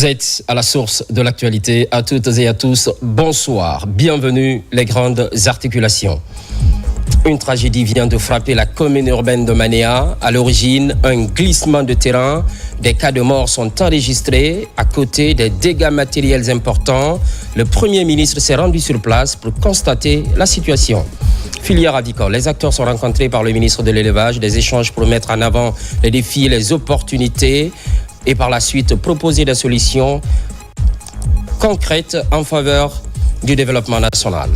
Vous êtes à la source de l'actualité. À toutes et à tous, bonsoir. Bienvenue les grandes articulations. Une tragédie vient de frapper la commune urbaine de Manéa. À l'origine, un glissement de terrain. Des cas de mort sont enregistrés. À côté des dégâts matériels importants, le Premier ministre s'est rendu sur place pour constater la situation. Filière avicole. Les acteurs sont rencontrés par le ministre de l'Élevage. Des échanges pour mettre en avant les défis et les opportunités. Et par la suite, proposer des solutions concrètes en faveur du développement national.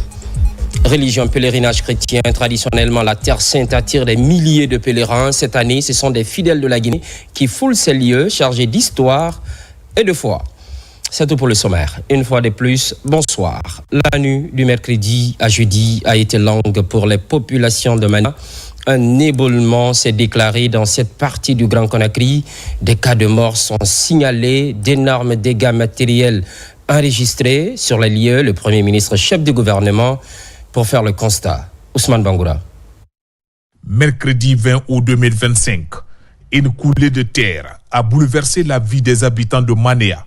Religion, pèlerinage chrétien, traditionnellement la Terre Sainte attire des milliers de pèlerins. Cette année, ce sont des fidèles de la Guinée qui foulent ces lieux chargés d'histoire et de foi. C'est tout pour le sommaire. Une fois de plus, bonsoir. La nuit du mercredi à jeudi a été longue pour les populations de Manéa. Un éboulement s'est déclaré dans cette partie du Grand Conakry. Des cas de mort sont signalés, d'énormes dégâts matériels enregistrés sur les lieux. Le Premier ministre, chef du gouvernement, pour faire le constat. Ousmane Bangoura. Mercredi 20 août 2025, une coulée de terre a bouleversé la vie des habitants de Manéa.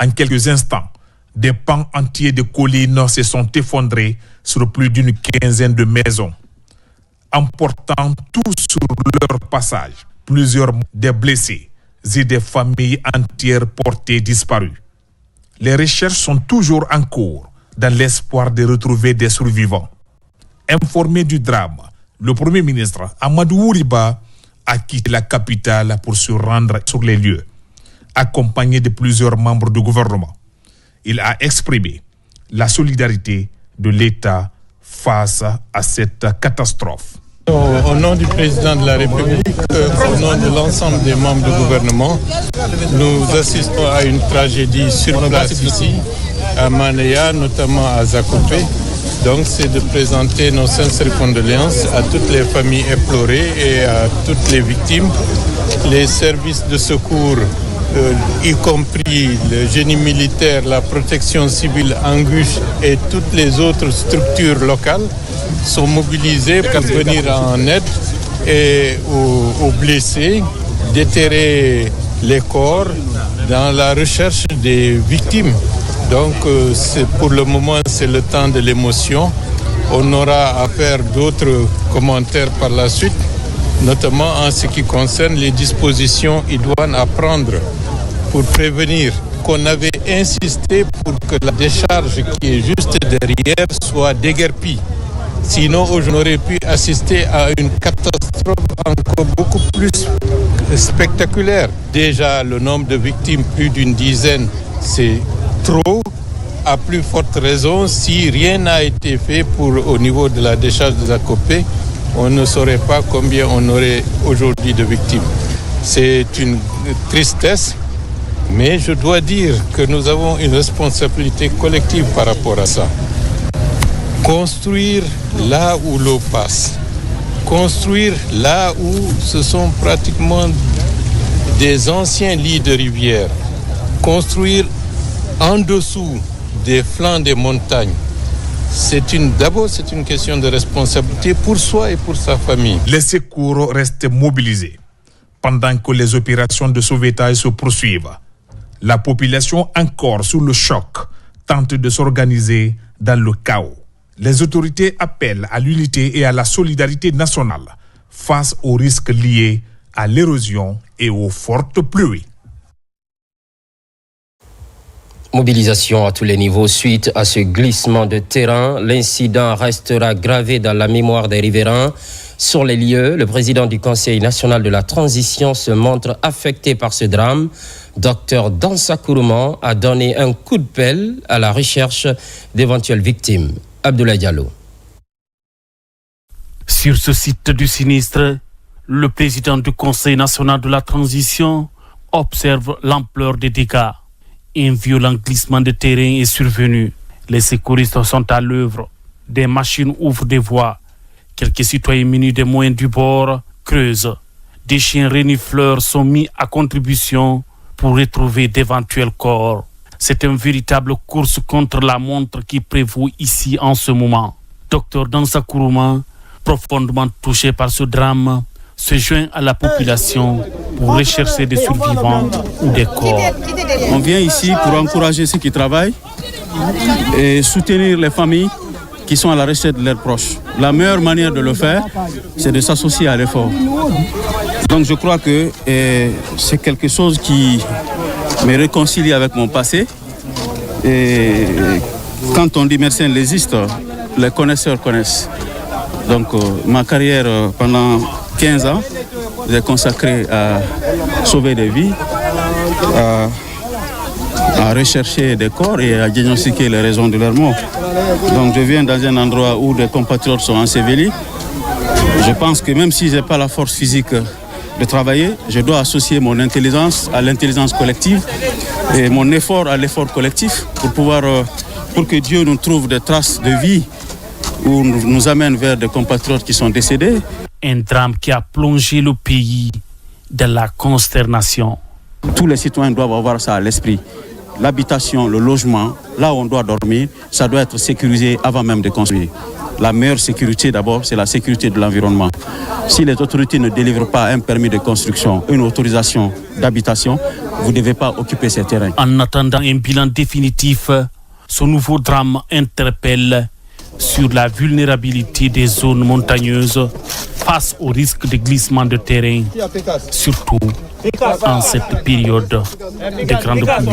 En quelques instants, des pans entiers de collines se sont effondrés sur plus d'une quinzaine de maisons, emportant tout sur leur passage. Plusieurs des blessés et des familles entières portées disparues. Les recherches sont toujours en cours dans l'espoir de retrouver des survivants. Informé du drame, le Premier ministre Amadou Ouriba a quitté la capitale pour se rendre sur les lieux, accompagné de plusieurs membres du gouvernement. Il a exprimé la solidarité de l'État face à cette catastrophe. Au nom du président de la République, au nom de l'ensemble des membres du gouvernement, nous assistons à une tragédie sur place ici, à Manéa, notamment à Zakopé. Donc c'est de présenter nos sincères condoléances à toutes les familles éplorées et à toutes les victimes. Les services de secours, y compris le génie militaire, la protection civile, Angus et toutes les autres structures locales, sont mobilisés pour venir en aide et aux blessés, déterrer les corps dans la recherche des victimes. Donc pour le moment, c'est le temps de l'émotion. On aura à faire d'autres commentaires par la suite, notamment en ce qui concerne les dispositions idoines à prendre pour prévenir. Qu'on avait insisté pour que la décharge qui est juste derrière soit déguerpie. Sinon, on aurait pu assister à une catastrophe encore beaucoup plus spectaculaire. Déjà, le nombre de victimes, plus d'une dizaine, c'est trop. À plus forte raison, si rien n'a été fait au niveau de la décharge de Zakopé, on ne saurait pas combien on aurait aujourd'hui de victimes. C'est une tristesse, mais je dois dire que nous avons une responsabilité collective par rapport à ça. Construire là où l'eau passe. Construire là où ce sont pratiquement des anciens lits de rivière. Construire en dessous des flancs des montagnes. D'abord, c'est une question de responsabilité pour soi et pour sa famille. Les secours restent mobilisés pendant que les opérations de sauvetage se poursuivent. La population, encore sous le choc, tente de s'organiser dans le chaos. Les autorités appellent à l'unité et à la solidarité nationale face aux risques liés à l'érosion et aux fortes pluies. Mobilisation à tous les niveaux suite à ce glissement de terrain. L'incident restera gravé dans la mémoire des riverains. Sur les lieux, le président du Conseil national de la transition se montre affecté par ce drame. Dr Dansa Kourouman a donné un coup de pelle à la recherche d'éventuelles victimes. Abdoulaye Diallo. Sur ce site du sinistre, le président du Conseil national de la transition observe l'ampleur des dégâts. Un violent glissement de terrain est survenu. Les secouristes sont à l'œuvre. Des machines ouvrent des voies. Quelques citoyens munis des moyens du bord creusent. Des chiens renifleurs sont mis à contribution pour retrouver d'éventuels corps. C'est une véritable course contre la montre qui prévaut ici en ce moment. Dr Dansa Kourouman, profondément touché par ce drame, se joint à la population pour rechercher des survivants ou des corps. On vient ici pour encourager ceux qui travaillent et soutenir les familles qui sont à la recherche de leurs proches. La meilleure manière de le faire, c'est de s'associer à l'effort. Donc je crois que c'est quelque chose qui me réconcilie avec mon passé. Et quand on dit médecin légiste, les connaisseurs connaissent. Donc ma carrière pendant 15 ans, j'ai consacré à sauver des vies, à rechercher des corps et à diagnostiquer les raisons de leur mort. Donc je viens dans un endroit où des compatriotes sont ensevelis. Je pense que même si je n'ai pas la force physique de travailler, je dois associer mon intelligence à l'intelligence collective et mon effort à l'effort collectif pour que Dieu nous trouve des traces de vie ou nous amène vers des compatriotes qui sont décédés. Un drame qui a plongé le pays dans la consternation. Tous les citoyens doivent avoir ça à l'esprit. L'habitation, le logement, là où on doit dormir, ça doit être sécurisé avant même de construire. La meilleure sécurité d'abord, c'est la sécurité de l'environnement. Si les autorités ne délivrent pas un permis de construction, une autorisation d'habitation, vous ne devez pas occuper ces terrains. En attendant un bilan définitif, ce nouveau drame interpelle sur la vulnérabilité des zones montagneuses face au risque de glissement de terrain, surtout en cette période de grande pluie.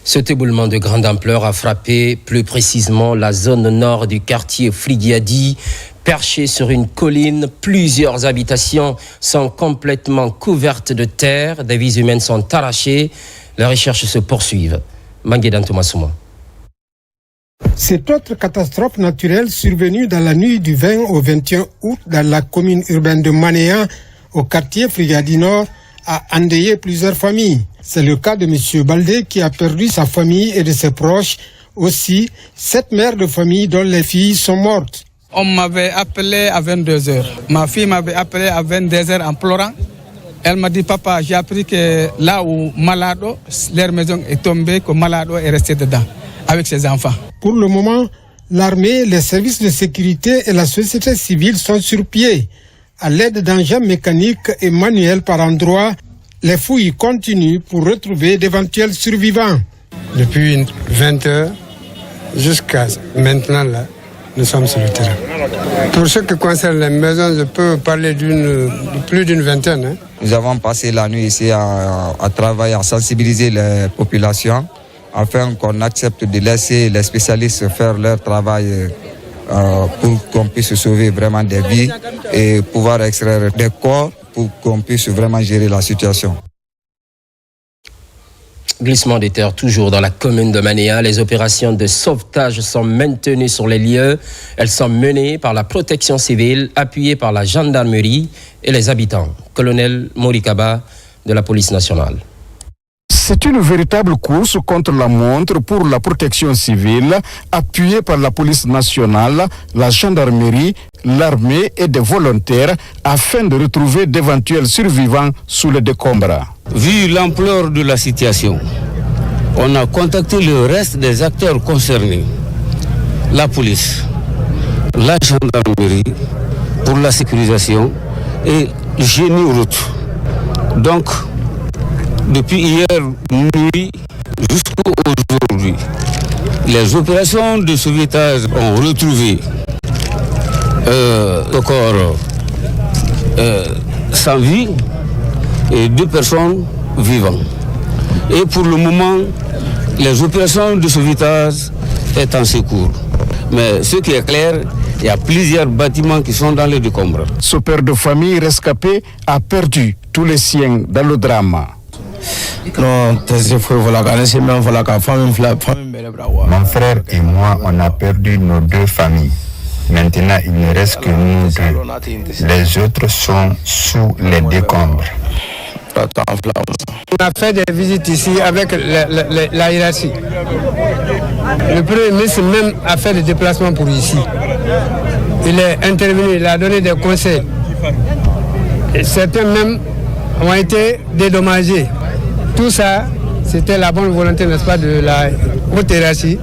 Cet éboulement de grande ampleur a frappé plus précisément la zone nord du quartier Frigiadi. Perché sur une colline, plusieurs habitations sont complètement couvertes de terre, des vies humaines sont arrachées. Les recherches se poursuivent. Manguedan Thomasouma. Cette autre catastrophe naturelle survenue dans la nuit du 20 au 21 août dans la commune urbaine de Manéa, au quartier Frigiadi Nord, a endeuillé plusieurs familles. C'est le cas de M. Baldé qui a perdu sa famille et de ses proches. Aussi, 7 mères de famille dont les filles sont mortes. On m'avait appelé à 22h. Ma fille m'avait appelé à 22h en pleurant. Elle m'a dit, papa, j'ai appris que là où Malado, leur maison est tombée, que Malado est resté dedans avec ses enfants. Pour le moment, l'armée, les services de sécurité et la société civile sont sur pied. À l'aide d'engins mécaniques et manuels par endroits, les fouilles continuent pour retrouver d'éventuels survivants. Depuis 20 heures jusqu'à maintenant, là, nous sommes sur le terrain. Pour ce qui concerne les maisons, je peux parler de plus d'une vingtaine. Hein. Nous avons passé la nuit ici à travailler, à sensibiliser les populations afin qu'on accepte de laisser les spécialistes faire leur travail pour qu'on puisse sauver vraiment des vies et pouvoir extraire des corps pour qu'on puisse vraiment gérer la situation. Glissement des terres toujours dans la commune de Manéa. Les opérations de sauvetage sont maintenues sur les lieux. Elles sont menées par la protection civile, appuyées par la gendarmerie et les habitants. Colonel Morikaba de la police nationale. C'est une véritable course contre la montre pour la protection civile, appuyée par la police nationale, la gendarmerie, l'armée et des volontaires, afin de retrouver d'éventuels survivants sous les décombres. Vu l'ampleur de la situation, on a contacté le reste des acteurs concernés, la police, la gendarmerie pour la sécurisation et génie route. Donc, depuis hier nuit jusqu'à aujourd'hui, les opérations de sauvetage ont retrouvé le corps sans vie et 2 personnes vivantes. Et pour le moment, les opérations de sauvetage sont en secours. Mais ce qui est clair, il y a plusieurs bâtiments qui sont dans les décombres. Ce père de famille rescapé a perdu tous les siens dans le drame. Mon frère et moi, on a perdu nos 2 familles. Maintenant, il ne reste que nous 2. Les autres sont sous les décombres. On a fait des visites ici avec la hiérarchie. Le Premier ministre même a fait des déplacements pour ici. Il est intervenu, il a donné des conseils. Et certains même ont été dédommagés. Tout ça, c'était la bonne volonté, n'est-ce pas, de la haute hiérarchie,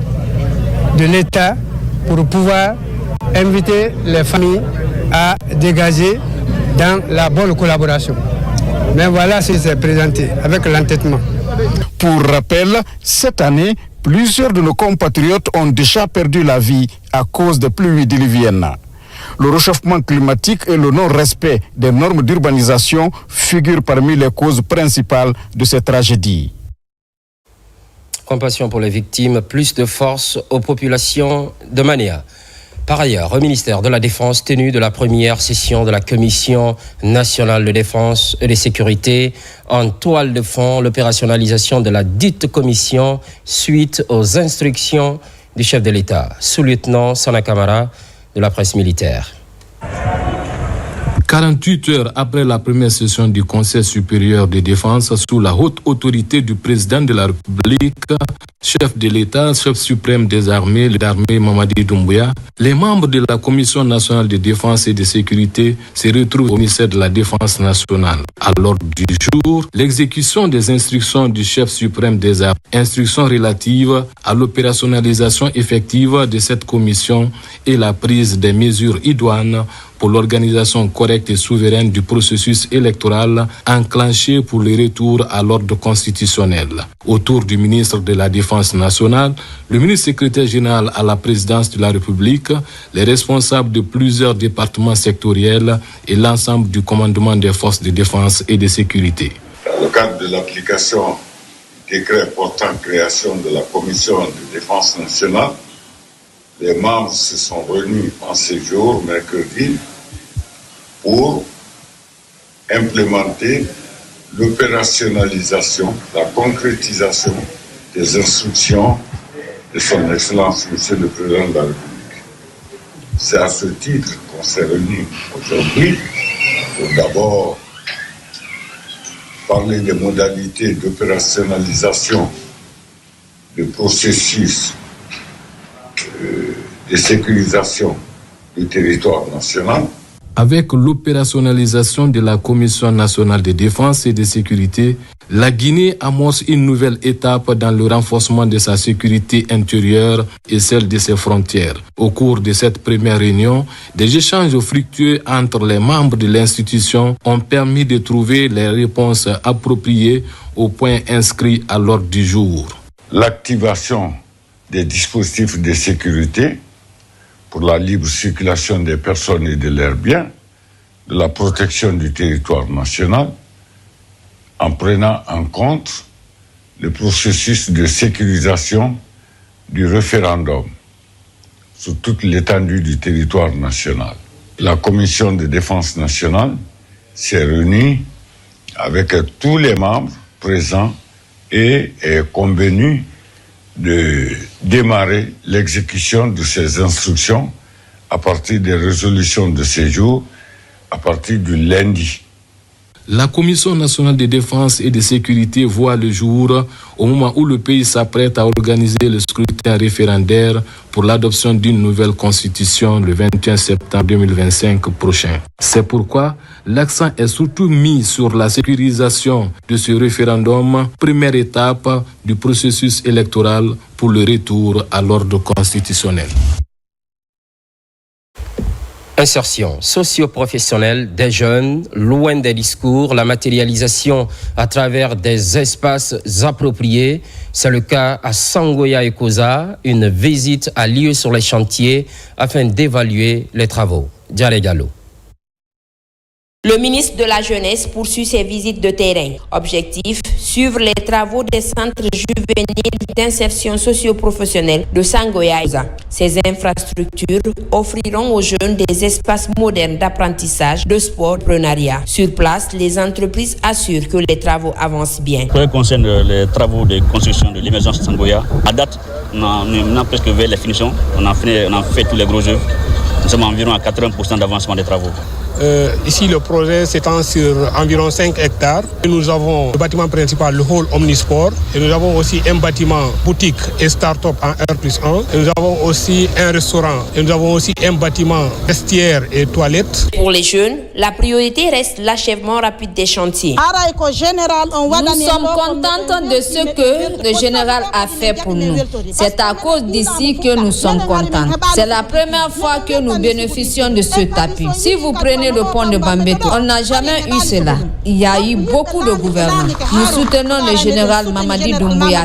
de l'État, pour pouvoir inviter les familles à dégager dans la bonne collaboration. Mais voilà ce qui s'est présenté avec l'entêtement. Pour rappel, cette année, plusieurs de nos compatriotes ont déjà perdu la vie à cause des pluies diluviennes. Le réchauffement climatique et le non-respect des normes d'urbanisation figurent parmi les causes principales de cette tragédie. Compassion pour les victimes, plus de force aux populations de Manéa. Par ailleurs, au ministère de la Défense, tenue de la première session de la Commission nationale de défense et de sécurité, en toile de fond, l'opérationnalisation de la dite commission suite aux instructions du chef de l'État, sous-lieutenant Sana Kamara de la presse militaire. 48 heures après la première session du Conseil supérieur de défense sous la haute autorité du président de la République, chef de l'État, chef suprême des armées, l'armée Mamadi Doumbouya, les membres de la Commission nationale de défense et de sécurité se retrouvent au ministère de la Défense nationale. À l'ordre du jour, l'exécution des instructions du chef suprême des armées, instructions relatives à l'opérationnalisation effective de cette commission et la prise des mesures idoines pour l'organisation correcte et souveraine du processus électoral enclenché pour le retour à l'ordre constitutionnel. Autour du ministre de la Défense nationale, le ministre secrétaire général à la présidence de la République, les responsables de plusieurs départements sectoriels et l'ensemble du commandement des forces de défense et de sécurité. Dans le cadre de l'application du décret portant création de la Commission de défense nationale, les membres se sont réunis en ce jour, mercredi, pour implémenter l'opérationnalisation, la concrétisation des instructions de son Excellence, Monsieur le Président de la République. C'est à ce titre qu'on s'est réunis aujourd'hui pour d'abord parler des modalités d'opérationnalisation du processus de sécurisation du territoire national. Avec l'opérationnalisation de la Commission nationale de défense et de sécurité, la Guinée amorce une nouvelle étape dans le renforcement de sa sécurité intérieure et celle de ses frontières. Au cours de cette première réunion, des échanges fructueux entre les membres de l'institution ont permis de trouver les réponses appropriées aux points inscrits à l'ordre du jour. L'activation des dispositifs de sécurité pour la libre circulation des personnes et de leurs biens, de la protection du territoire national, en prenant en compte le processus de sécurisation du référendum sur toute l'étendue du territoire national. La Commission de défense nationale s'est réunie avec tous les membres présents et est convenue de démarrer l'exécution de ces instructions à partir des résolutions de séjour, à partir du lundi. La Commission nationale de défense et de sécurité voit le jour au moment où le pays s'apprête à organiser le scrutin référendaire pour l'adoption d'une nouvelle constitution le 21 septembre 2025 prochain. C'est pourquoi l'accent est surtout mis sur la sécurisation de ce référendum, première étape du processus électoral pour le retour à l'ordre constitutionnel. Insertion socio-professionnelle des jeunes, loin des discours, la matérialisation à travers des espaces appropriés. C'est le cas à Sangoya et Koza. Une visite a lieu sur les chantiers afin d'évaluer les travaux. Diaré Gallo. Le ministre de la Jeunesse poursuit ses visites de terrain. Objectif, suivre les travaux des centres juvéniles d'insertion socio-professionnelle de Sangoya. Ces infrastructures offriront aux jeunes des espaces modernes d'apprentissage, de sport, d'entrepreneuriat. Sur place, les entreprises assurent que les travaux avancent bien. Pour ce qui concerne les travaux de construction de l'émergence de Sangoya, à date, on a presque vers les finitions. On a fait tous les gros œuvres. Nous sommes environ à 80% d'avancement des travaux. Ici, le projet s'étend sur environ 5 hectares. Et nous avons le bâtiment principal, le hall Omnisport. Et nous avons aussi un bâtiment boutique et start-up en R+1. Et nous avons aussi un restaurant. Et nous avons aussi un bâtiment vestiaire et toilettes. Pour les jeunes, la priorité reste l'achèvement rapide des chantiers. Nous sommes contentes de ce que le général a fait pour nous. C'est à cause d'ici que nous sommes contents. C'est la première fois que nous bénéficions de ce tapis. Si vous prenez le pont de Bambeto, on n'a jamais eu cela. Il y a eu beaucoup de gouvernements. Nous soutenons le général Mamadi Doumbouya.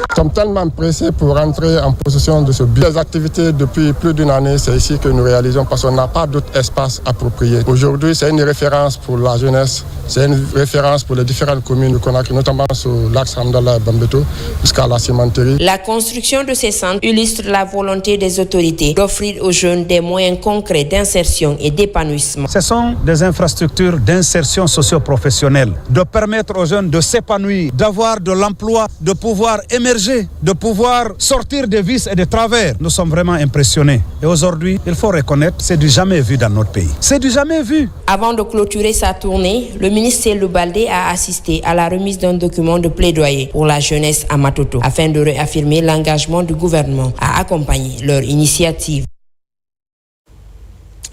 Nous sommes tellement pressés pour rentrer en possession de ce but. Les activités depuis plus d'une année, c'est ici que nous réalisons parce qu'on n'a pas d'autre espace approprié. Aujourd'hui, c'est une référence pour la jeunesse, c'est une référence pour les différentes communes de Conakry, notamment sur l'axe Hamdallah et Bambeto jusqu'à la cimenterie. La construction de ces centres illustre la volonté des autorités d'offrir aux jeunes des moyens concrets d'insertion et d'épanouissement. Ce sont des infrastructures d'insertion socio-professionnelle, de permettre aux jeunes de s'épanouir, d'avoir de l'emploi, de pouvoir émerger, de pouvoir sortir des vices et des travers. Nous sommes vraiment impressionnés. Et aujourd'hui, il faut reconnaître, c'est du jamais vu dans notre pays. C'est du jamais vu. Avant de clôturer sa tournée, le ministre Cellou Baldé a assisté à la remise d'un document de plaidoyer pour la jeunesse à Matoto, afin de réaffirmer l'engagement du gouvernement à accompagner leur initiative.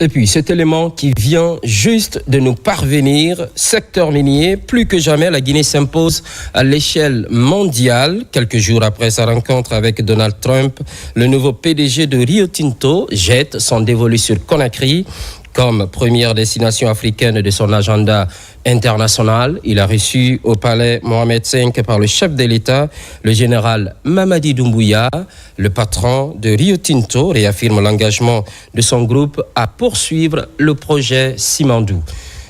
Et puis cet élément qui vient juste de nous parvenir, secteur minier, plus que jamais la Guinée s'impose à l'échelle mondiale. Quelques jours après sa rencontre avec Donald Trump, le nouveau PDG de Rio Tinto jette son dévolu sur Conakry. Comme première destination africaine de son agenda international, il a reçu au palais Mohamed V par le chef de l'État, le général Mamadi Doumbouya. Le patron de Rio Tinto réaffirme l'engagement de son groupe à poursuivre le projet Simandou.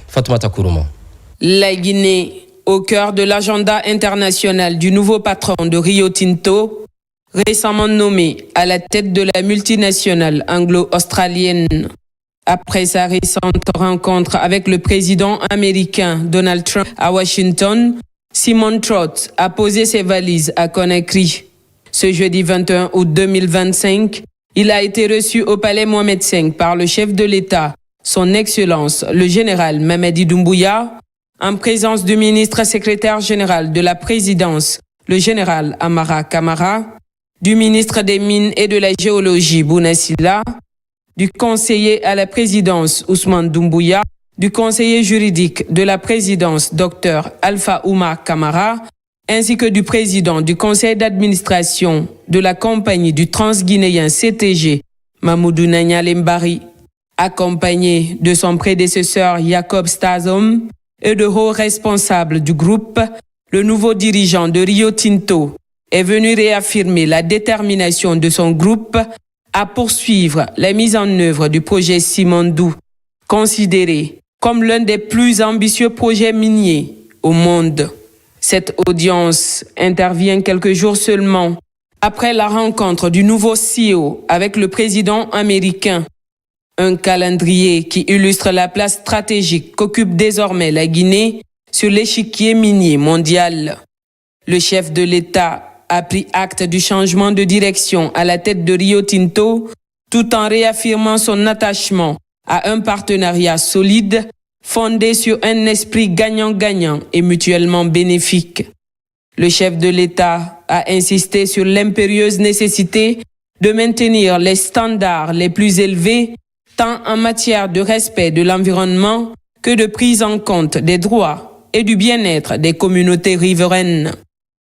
Fatoumata Kourouma. La Guinée, au cœur de l'agenda international du nouveau patron de Rio Tinto, récemment nommé à la tête de la multinationale anglo-australienne. Après sa récente rencontre avec le président américain Donald Trump à Washington, Simon Trott a posé ses valises à Conakry. Ce jeudi 21 août 2025, il a été reçu au palais Mohamed V par le chef de l'État, son Excellence le général Mamadi Doumbouya, en présence du ministre secrétaire général de la présidence, le général Amara Kamara, du ministre des Mines et de la Géologie Bouna Sylla, du conseiller à la présidence Ousmane Doumbouya, du conseiller juridique de la présidence Dr Alpha Ouma Kamara, ainsi que du président du conseil d'administration de la compagnie du transguinéen CTG, Mamoudou Nanyale Mbari, accompagné de son prédécesseur Jacob Stazom et de hauts responsables du groupe, le nouveau dirigeant de Rio Tinto est venu réaffirmer la détermination de son groupe à poursuivre la mise en œuvre du projet Simandou, considéré comme l'un des plus ambitieux projets miniers au monde. Cette audience intervient quelques jours seulement après la rencontre du nouveau CEO avec le président américain. Un calendrier qui illustre la place stratégique qu'occupe désormais la Guinée sur l'échiquier minier mondial. Le chef de l'État a pris acte du changement de direction à la tête de Rio Tinto, tout en réaffirmant son attachement à un partenariat solide, fondé sur un esprit gagnant-gagnant et mutuellement bénéfique. Le chef de l'État a insisté sur l'impérieuse nécessité de maintenir les standards les plus élevés, tant en matière de respect de l'environnement que de prise en compte des droits et du bien-être des communautés riveraines.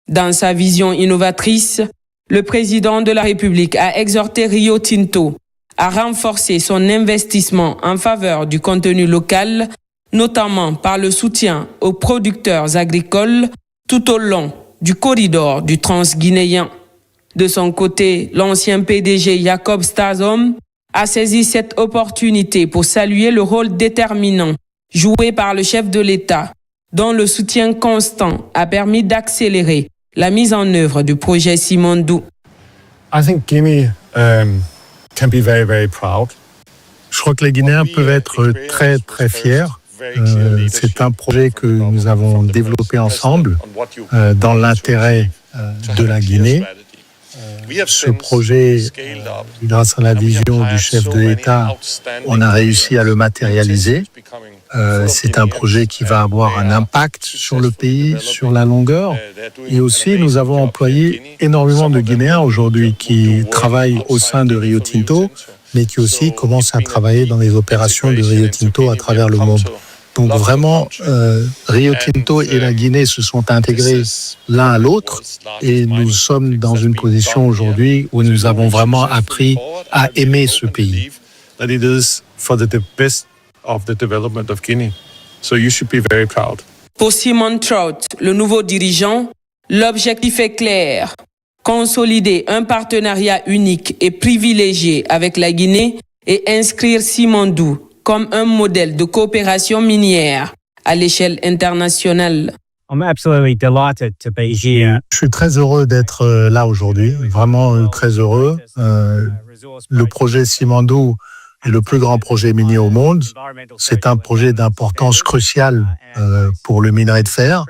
Dans sa vision innovatrice, le président de la République a exhorté Rio Tinto à renforcer son investissement en faveur du contenu local, notamment par le soutien aux producteurs agricoles tout au long du corridor du transguinéen. De son côté, l'ancien PDG Jacob Stazom a saisi cette opportunité pour saluer le rôle déterminant joué par le chef de l'État, dont le soutien constant a permis d'accélérer la mise en œuvre du projet Simandou. I think Guinea can be very, very proud. Je crois que les Guinéens peuvent être très, très fiers. C'est un projet que nous avons développé ensemble dans l'intérêt de la Guinée. Ce projet, grâce à la vision du chef de l'État, on a réussi à le matérialiser. C'est un projet qui va avoir un impact sur le pays, sur la longueur. Et aussi, nous avons employé énormément de Guinéens aujourd'hui qui travaillent au sein de Rio Tinto, mais qui aussi commencent à travailler dans les opérations de Rio Tinto à travers le monde. Donc vraiment, Rio Tinto et la Guinée se sont intégrés l'un à l'autre et nous sommes dans une position aujourd'hui où nous avons vraiment appris à aimer ce pays. Pour Simon Trout, le nouveau dirigeant, l'objectif est clair. Consolider un partenariat unique et privilégié avec la Guinée et inscrire Simandou comme un modèle de coopération minière à l'échelle internationale. Je suis très heureux d'être là aujourd'hui, vraiment très heureux. Le projet Simandou est le plus grand projet minier au monde. C'est un projet d'importance cruciale pour le minerai de fer.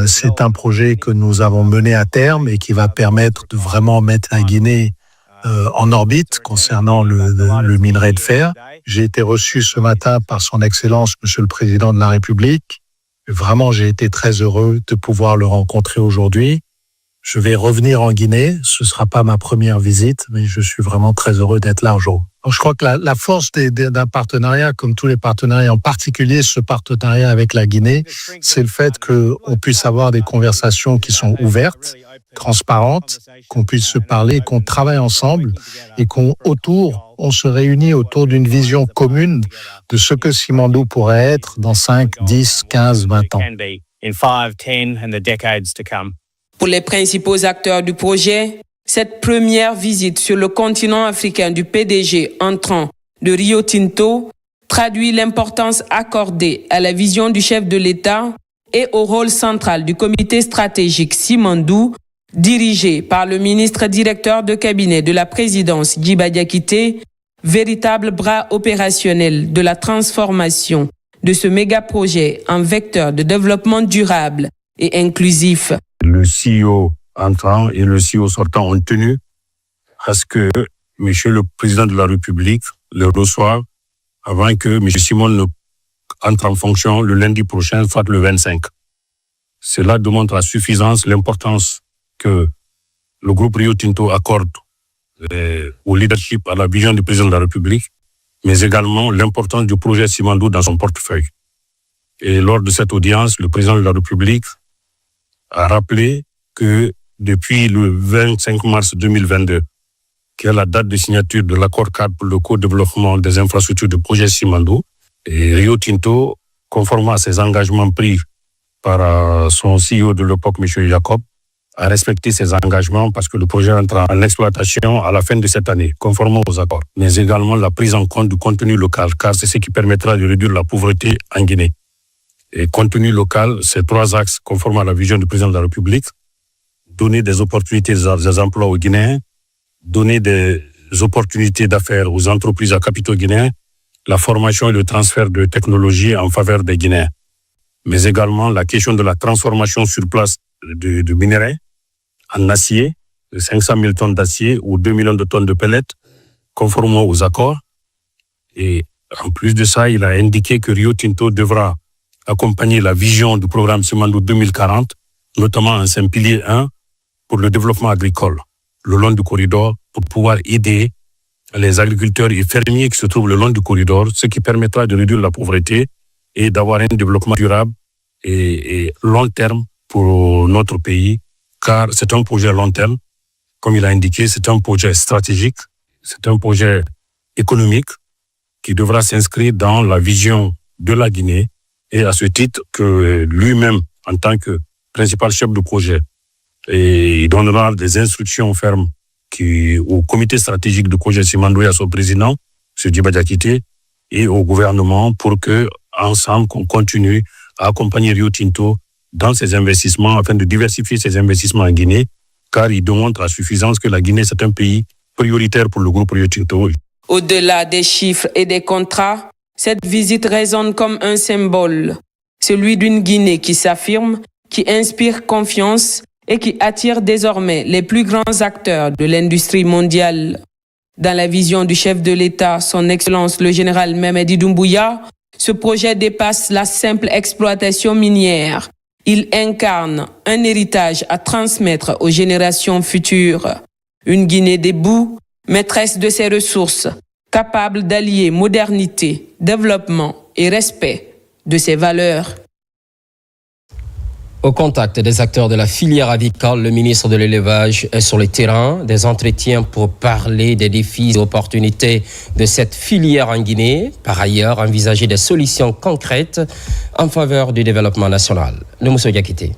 C'est un projet que nous avons mené à terme et qui va permettre de vraiment mettre la Guinée en orbite concernant le minerai de fer. J'ai été reçu ce matin par son Excellence, Monsieur le Président de la République. Vraiment, j'ai été très heureux de pouvoir le rencontrer aujourd'hui. Je vais revenir en Guinée. Ce ne sera pas ma première visite, mais je suis vraiment très heureux d'être là aujourd'hui. Je crois que la force d'un partenariat, comme tous les partenariats, en particulier ce partenariat avec la Guinée, c'est le fait qu'on puisse avoir des conversations qui sont ouvertes, transparentes, qu'on puisse se parler, qu'on travaille ensemble et qu'on se réunit autour d'une vision commune de ce que Simandou pourrait être dans 5, 10, 15, 20 ans. Pour les principaux acteurs du projet, cette première visite sur le continent africain du PDG entrant de Rio Tinto traduit l'importance accordée à la vision du chef de l'État et au rôle central du comité stratégique Simandou, dirigé par le ministre directeur de cabinet de la présidence Djiba Diakité, véritable bras opérationnel de la transformation de ce méga-projet en vecteur de développement durable et inclusif. Le CEO entrant et le CEO sortant ont tenu à ce que Monsieur le Président de la République le reçoive avant que M. Simon ne entre en fonction le lundi prochain, soit le 25. Cela démontre à suffisance l'importance que le groupe Rio Tinto accorde au leadership, à la vision du Président de la République, mais également l'importance du projet Simandou dans son portefeuille. Et lors de cette audience, le Président de la République a rappelé que depuis le 25 mars 2022, qui est la date de signature de l'accord cadre pour le co-développement des infrastructures du projet Simandou, et Rio Tinto, conformément à ses engagements pris par son CEO de l'époque, M. Jacob, a respecté ses engagements parce que le projet entre en exploitation à la fin de cette année, conformément aux accords, mais également la prise en compte du contenu local, car c'est ce qui permettra de réduire la pauvreté en Guinée. Et contenu local, c'est 3 axes conformément à la vision du Président de la République: donner des opportunités des emplois aux Guinéens, donner des opportunités d'affaires aux entreprises à capitaux guinéens, la formation et le transfert de technologies en faveur des Guinéens, mais également la question de la transformation sur place de minerais en acier, de 500 000 tonnes d'acier ou 2 millions de tonnes de pellets, conformément aux accords. Et en plus de ça, il a indiqué que Rio Tinto devra accompagner la vision du programme Simandou 2040, notamment en 5 piliers 1 pour le développement agricole, le long du corridor, pour pouvoir aider les agriculteurs et fermiers qui se trouvent le long du corridor, ce qui permettra de réduire la pauvreté et d'avoir un développement durable et long terme pour notre pays, car c'est un projet long terme. Comme il a indiqué, c'est un projet stratégique, c'est un projet économique qui devra s'inscrire dans la vision de la Guinée, et à ce titre que lui-même, en tant que principal chef de projet, il donnera des instructions fermes au comité stratégique de projet Simandou et à son président, M. Djiba Diakité, et au gouvernement pour que, ensemble, qu'on continue à accompagner Rio Tinto dans ses investissements afin de diversifier ses investissements en Guinée, car il démontre à suffisance que la Guinée, c'est un pays prioritaire pour le groupe Rio Tinto. Au-delà des chiffres et des contrats, cette visite résonne comme un symbole, celui d'une Guinée qui s'affirme, qui inspire confiance et qui attire désormais les plus grands acteurs de l'industrie mondiale. Dans la vision du chef de l'État, son Excellence le général Mamadi Doumbouya, ce projet dépasse la simple exploitation minière. Il incarne un héritage à transmettre aux générations futures. Une Guinée debout, maîtresse de ses ressources, capable d'allier modernité, développement et respect de ses valeurs. Au contact des acteurs de la filière avicole, le ministre de l'Élevage est sur le terrain. Des entretiens pour parler des défis et opportunités de cette filière en Guinée. Par ailleurs, envisager des solutions concrètes en faveur du développement national. Nous Moussa Diakité.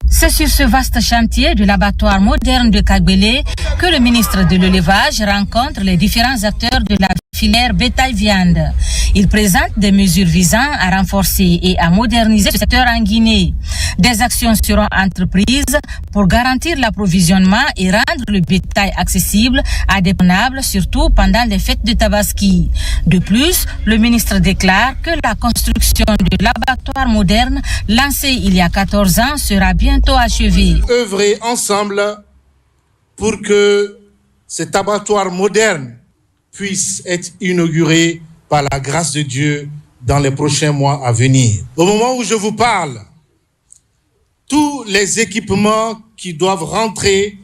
C'est sur ce vaste chantier de l'abattoir moderne de Kagbélé que le ministre de l'Élevage rencontre les différents acteurs de la filière bétail-viande. Il présente des mesures visant à renforcer et à moderniser ce secteur en Guinée. Des actions seront entreprises pour garantir l'approvisionnement et rendre le bétail accessible à des convenables, surtout pendant les fêtes de Tabaski. De plus, le ministre déclare que la construction de l'abattoir moderne lancé il y a 14 ans sera bientôt achevée. Œuvrer ensemble pour que cet abattoir moderne puisse être inauguré par la grâce de Dieu dans les prochains mois à venir. Au moment où je vous parle, tous les équipements qui doivent rentrer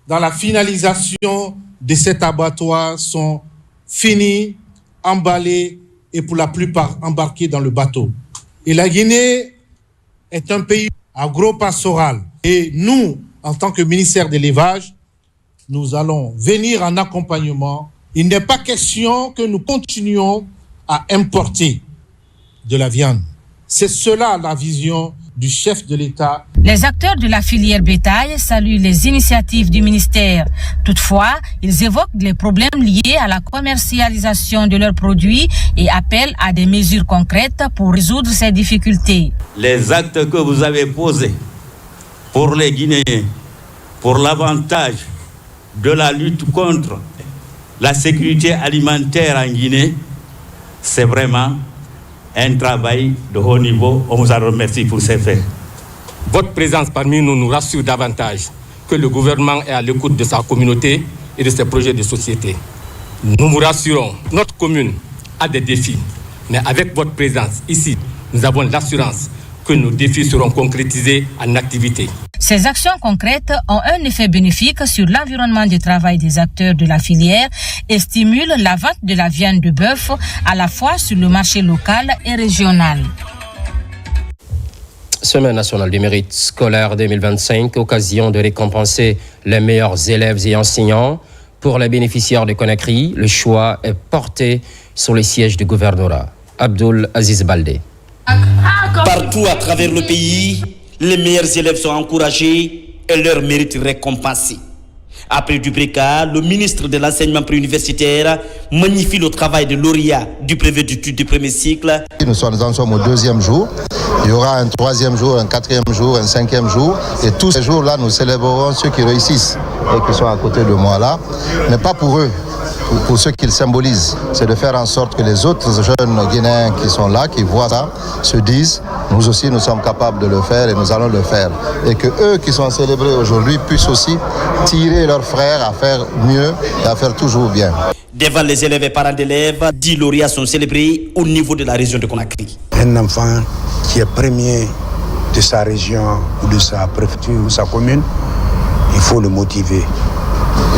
dans la finalisation de cet abattoir sont finis, emballés et pour la plupart embarqués dans le bateau. Et la Guinée est un pays agro-pastoral. Et nous, en tant que ministère de l'Élevage, nous allons venir en accompagnement. Il n'est pas question que nous continuions à importer de la viande. C'est cela la vision du chef de l'État. Les acteurs de la filière bétail saluent les initiatives du ministère. Toutefois, ils évoquent les problèmes liés à la commercialisation de leurs produits et appellent à des mesures concrètes pour résoudre ces difficultés. Les actes que vous avez posés pour les Guinéens, pour l'avantage de la lutte contre la sécurité alimentaire en Guinée, c'est vraiment un travail de haut niveau. On vous en remercie pour ces faits. Votre présence parmi nous nous rassure davantage que le gouvernement est à l'écoute de sa communauté et de ses projets de société. Nous vous rassurons, notre commune a des défis, mais avec votre présence ici, nous avons l'assurance que nos défis seront concrétisés en activité. Ces actions concrètes ont un effet bénéfique sur l'environnement de travail des acteurs de la filière et stimulent la vente de la viande de bœuf à la fois sur le marché local et régional. Semaine nationale du mérite scolaire 2025, occasion de récompenser les meilleurs élèves et enseignants. Pour les bénéficiaires de Conakry, le choix est porté sur les sièges du gouvernorat. Abdul Aziz Baldé. Partout à travers le pays, les meilleurs élèves sont encouragés et leurs mérites récompensés. Après Dubreka, le ministre de l'enseignement préuniversitaire magnifie le travail de lauréats du brevet d'études du premier cycle. Nous sommes au 2e jour. Il y aura un 3e jour, un 4e jour, un 5e jour. Et tous ces jours-là, nous célébrerons ceux qui réussissent et qui sont à côté de moi là. Mais pas pour eux, pour ceux qu'ils symbolisent. C'est de faire en sorte que les autres jeunes Guinéens qui sont là, qui voient ça, se disent, nous aussi nous sommes capables de le faire et nous allons le faire. Et que eux qui sont célébrés aujourd'hui puissent aussi tirer leurs frères à faire mieux et à faire toujours bien. Devant les élèves et parents d'élèves, 10 lauréats sont célébrés au niveau de la région de Conakry. Un enfant qui est premier de sa région ou de sa préfecture ou sa commune, il faut le motiver.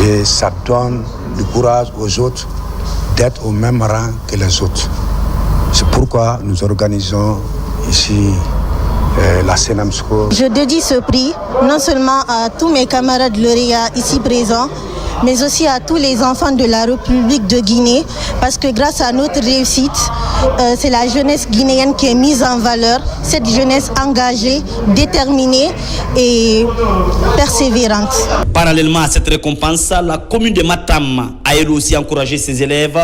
Et ça donne du courage aux autres d'être au même rang que les autres. C'est pourquoi nous organisons ici la Senamsco. Je dédie ce prix non seulement à tous mes camarades lauréats ici présents, mais aussi à tous les enfants de la République de Guinée, parce que grâce à notre réussite, c'est la jeunesse guinéenne qui est mise en valeur, cette jeunesse engagée, déterminée et persévérante. Parallèlement à cette récompense, la commune de Matam a elle aussi encouragé ses élèves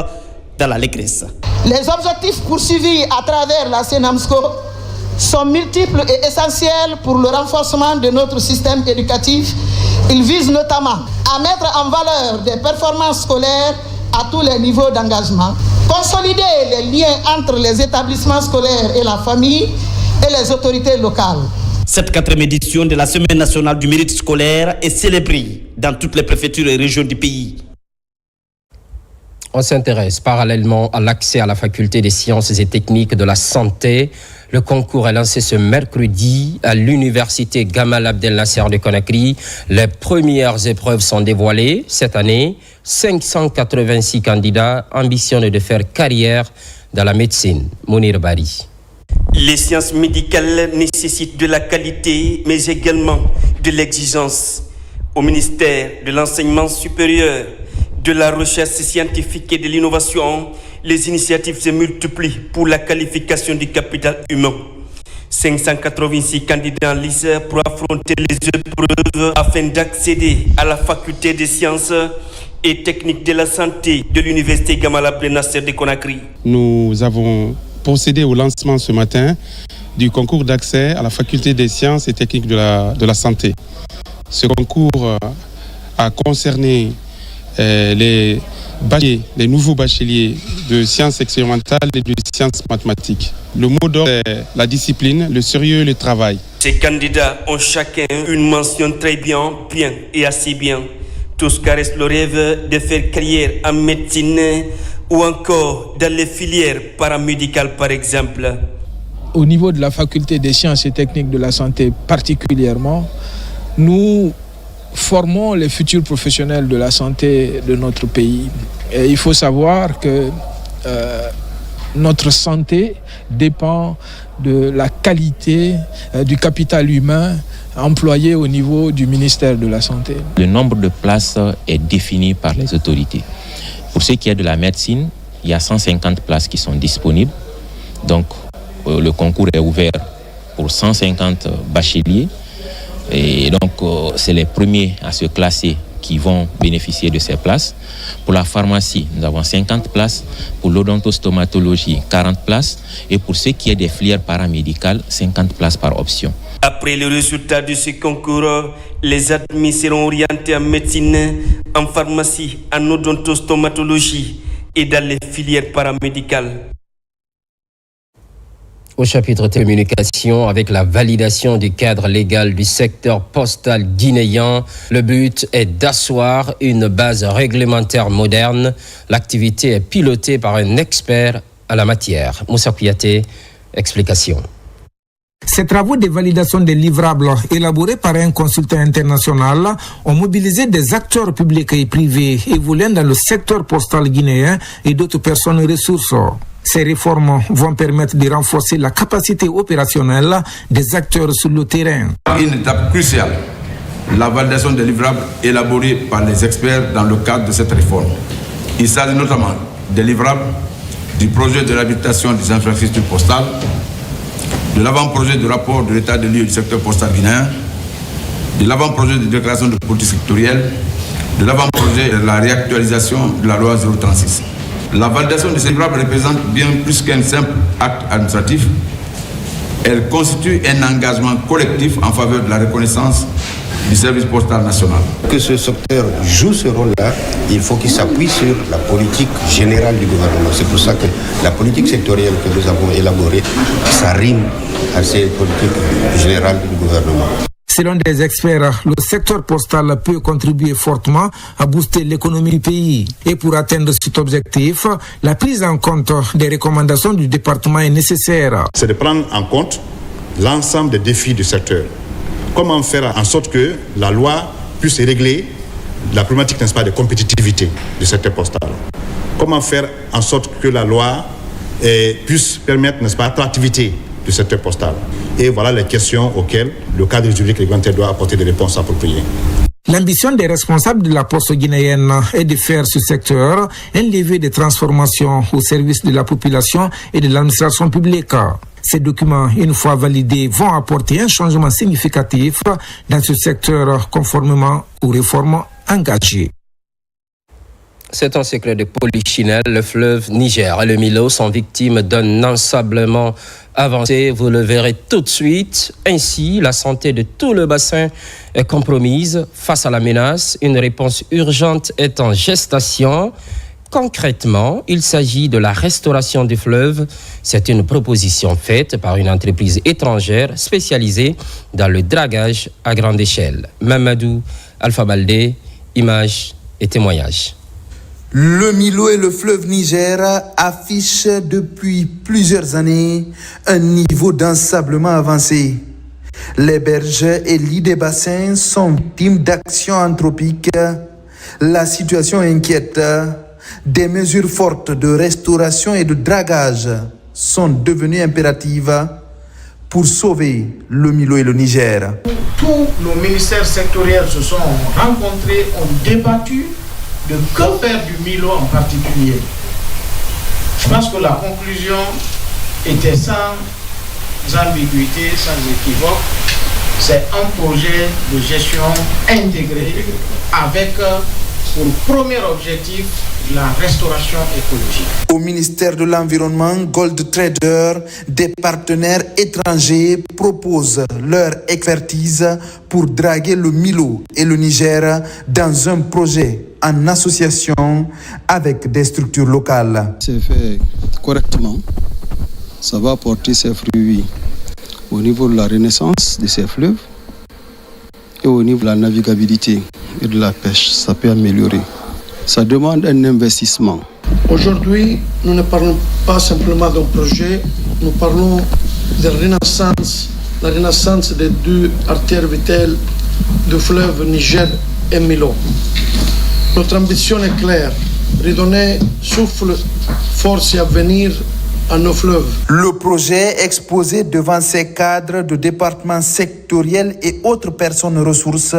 dans la Légresse. Les objectifs poursuivis à travers la Senamsco sont multiples et essentiels pour le renforcement de notre système éducatif. Ils visent notamment à mettre en valeur des performances scolaires à tous les niveaux d'engagement, consolider les liens entre les établissements scolaires et la famille et les autorités locales, Cette 4e édition de la Semaine nationale du mérite scolaire est célébrée dans toutes les préfectures et régions du pays. On s'intéresse parallèlement à l'accès à la faculté des sciences et techniques de la santé. Le concours est lancé ce mercredi à l'université Gamal Abdel Nasser de Conakry. Les premières épreuves sont dévoilées cette année. 586 candidats ambitionnent de faire carrière dans la médecine. Mounir Bari. Les sciences médicales nécessitent de la qualité, mais également de l'exigence. Au ministère de l'Enseignement supérieur, de la recherche scientifique et de l'innovation, les initiatives se multiplient pour la qualification du capital humain. 586 candidats en lice pour affronter les épreuves afin d'accéder à la faculté des sciences et techniques de la santé de l'université Gamal Abdel Nasser de Conakry. Nous avons procédé au lancement ce matin du concours d'accès à la faculté des sciences et techniques de la santé. Ce concours a concerné les nouveaux bacheliers de sciences expérimentales et de sciences mathématiques. Le mot d'ordre est la discipline, le sérieux et le travail. Ces candidats ont chacun une mention très bien et assez bien. Tous caressent le rêve de faire carrière en médecine ou encore dans les filières paramédicales par exemple. Au niveau de la faculté des sciences et techniques de la santé particulièrement, nous formons les futurs professionnels de la santé de notre pays. Et il faut savoir que notre santé dépend de la qualité du capital humain employé au niveau du ministère de la Santé. Le nombre de places est défini par les autorités. Pour ce qui est de la médecine, il y a 150 places qui sont disponibles. Donc, le concours est ouvert pour 150 bacheliers. Et donc, c'est les premiers à se classer qui vont bénéficier de ces places. Pour la pharmacie, nous avons 50 places. Pour l'odontostomatologie, 40 places. Et pour ce qui est des filières paramédicales, 50 places par option. Après le résultat de ce concours, les admis seront orientés en médecine, en pharmacie, en odontostomatologie et dans les filières paramédicales. Au chapitre de communication, avec la validation du cadre légal du secteur postal guinéen, le but est d'asseoir une base réglementaire moderne. L'activité est pilotée par un expert à la matière. Moussa Kouyaté, explication. Ces travaux de validation des livrables élaborés par un consultant international ont mobilisé des acteurs publics et privés évoluant dans le secteur postal guinéen et d'autres personnes ressources. Ces réformes vont permettre de renforcer la capacité opérationnelle des acteurs sur le terrain. Une étape cruciale, la validation des livrables élaborés par les experts dans le cadre de cette réforme. Il s'agit notamment des livrables du projet de réhabilitation des infrastructures postales, de l'avant-projet de rapport de l'état des lieux du secteur postal guinéen, de l'avant-projet de déclaration de politique sectorielle, de l'avant-projet de la réactualisation de la loi 036. La validation de ces livrables représente bien plus qu'un simple acte administratif. Elle constitue un engagement collectif en faveur de la reconnaissance du service postal national. Que ce secteur joue ce rôle-là, il faut qu'il s'appuie sur la politique générale du gouvernement. C'est pour ça que la politique sectorielle que nous avons élaborée, ça rime à cette politique générale du gouvernement. Selon des experts, le secteur postal peut contribuer fortement à booster l'économie du pays. Et pour atteindre cet objectif, la prise en compte des recommandations du département est nécessaire. C'est de prendre en compte l'ensemble des défis du secteur. Comment faire en sorte que la loi puisse régler la problématique, n'est-ce pas, de compétitivité du secteur postal. Comment faire en sorte que la loi puisse permettre, n'est-ce pas, l'attractivité du secteur postal. Et voilà les questions auxquelles le cadre juridique réglementaire doit apporter des réponses appropriées. L'ambition des responsables de la poste guinéenne est de faire ce secteur un levier de transformation au service de la population et de l'administration publique. Ces documents, une fois validés, vont apporter un changement significatif dans ce secteur conformément aux réformes engagées. C'est un secret de Polichinelle. Le fleuve Niger et le Milo sont victimes d'un ensablement avancé. Vous le verrez tout de suite. Ainsi, la santé de tout le bassin est compromise face à la menace. Une réponse urgente est en gestation. Concrètement, il s'agit de la restauration du fleuve. C'est une proposition faite par une entreprise étrangère spécialisée dans le dragage à grande échelle. Mamadou Alpha Baldé, images et témoignages. Le Milo et le fleuve Niger affichent depuis plusieurs années un niveau d'ensablement avancé. Les berges et lits des bassins sont victimes d'actions anthropiques. La situation inquiète. Des mesures fortes de restauration et de dragage sont devenues impératives pour sauver le Milo et le Niger. Tous nos ministères sectoriels se sont rencontrés, ont débattu de que faire du Milo en particulier. Je pense que la conclusion était sans ambiguïté, sans équivoque. C'est un projet de gestion intégrée avec pour premier objectif la restauration écologique. Au ministère de l'Environnement, Gold Trader, des partenaires étrangers proposent leur expertise pour draguer le Milo et le Niger dans un projet en association avec des structures locales. C'est fait correctement. Ça va porter ses fruits au niveau de la renaissance de ces fleuves et au niveau de la navigabilité et de la pêche. Ça peut améliorer. Ça demande un investissement. Aujourd'hui, nous ne parlons pas simplement d'un projet, nous parlons de renaissance, la renaissance des deux artères vitales du fleuve Niger et Milo. Notre ambition est claire, redonner souffle, force et avenir à nos fleuves. Le projet exposé devant ces cadres de départements sectoriels et autres personnes ressources